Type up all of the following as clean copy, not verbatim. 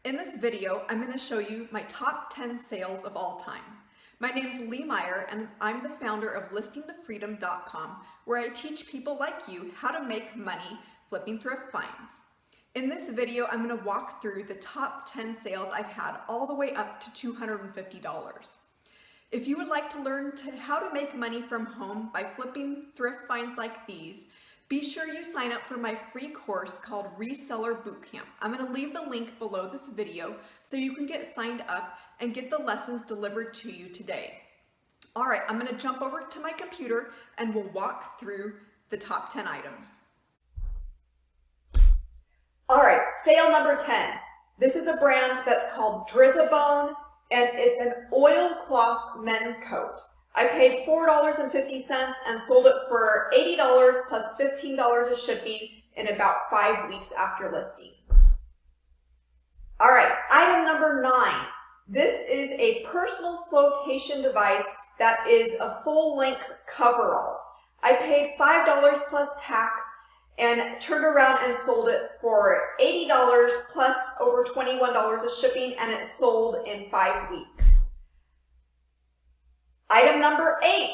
In this video, I'm going to show you my top 10 sales of all time. My name's Lee Meyer and I'm the founder of listingtofreedom.com, where I teach people like you how to make money flipping thrift finds. In this video, I'm going to walk through the top 10 sales I've had all the way up to $250. If you would like to learn how to make money from home by flipping thrift finds like these, be sure you sign up for my free course called Reseller Bootcamp. I'm going to leave the link below this video so you can get signed up and get the lessons delivered to you today. All right, I'm going to jump over to my computer and we'll walk through the top 10 items. All right, sale number 10. This is a brand that's called Drizzabone, and it's an oilcloth men's coat. I paid $4.50 and sold it for $80 plus $15 of shipping in about 5 weeks after listing. All right, item number 9. This is a personal flotation device that is a full-length coveralls. I paid $5 plus tax and turned around and sold it for $80 plus over $21 of shipping, and it sold in 5 weeks. Item number 8.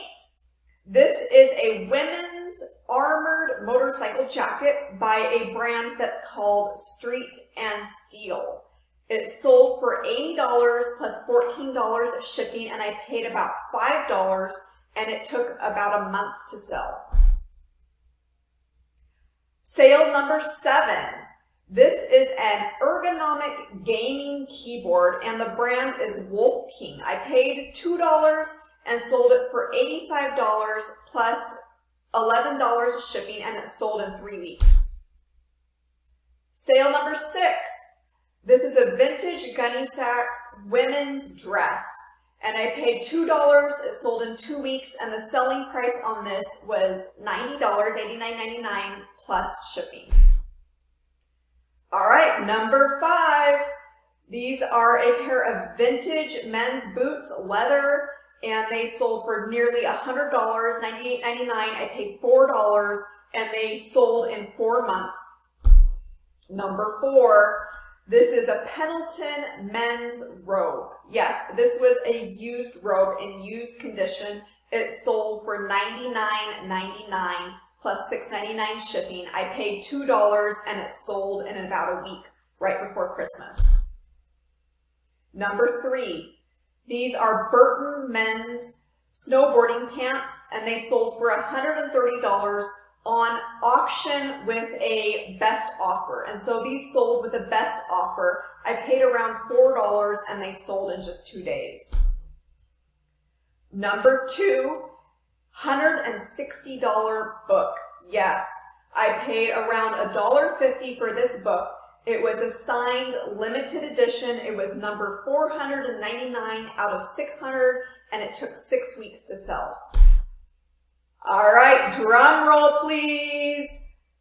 This is a women's armored motorcycle jacket by a brand that's called Street and Steel. It sold for $80 plus $14 of shipping, and I paid about $5, and it took about a month to sell. Sale number 7. This is an ergonomic gaming keyboard, and the brand is Wolf King. I paid $2 and sold it for $85 plus $11 of shipping, and it sold in 3 weeks. Sale number 6. This is a vintage Gunny Sacks women's dress, and I paid $2. It sold in 2 weeks, and the selling price on this was $90, $89.99 plus shipping. All right, number 5. These are a pair of vintage men's boots, leather, and they sold for nearly $100, $98.99. I paid $4, and they sold in 4 months. Number 4. This is a Pendleton men's robe. Yes, this was a used robe in used condition. It sold for $99.99 plus $6.99 shipping. I paid $2, and it sold in about a week, right before Christmas. Number 3. These are Burton men's snowboarding pants, and they sold for $130 on auction with a best offer. And so these sold with a best offer. I paid around $4, and they sold in just 2 days. Number 2, $160 book. Yes, I paid around $1.50 for this book. It was a signed limited edition. It was number 499 out of 600, and it took 6 weeks to sell. All right, drum roll, please.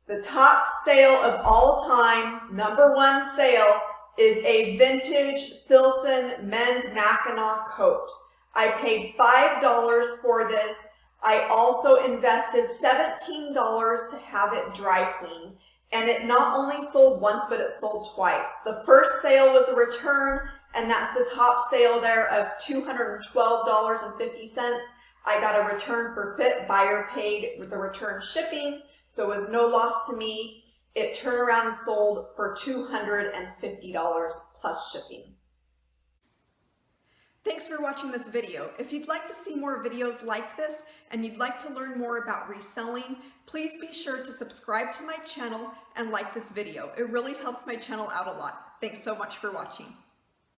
The top sale of all time, number 1 sale, is a vintage Filson men's Mackinac coat. I paid $5 for this. I also invested $17 to have it dry cleaned. And it not only sold once, but it sold twice. The first sale was a return, and that's the top sale there of $212.50. I got a return for fit. Buyer paid with the return shipping, so it was no loss to me. It turned around and sold for $250 plus shipping. Thanks for watching this video. If you'd like to see more videos like this and you'd like to learn more about reselling, please be sure to subscribe to my channel and like this video. It really helps my channel out a lot. Thanks so much for watching.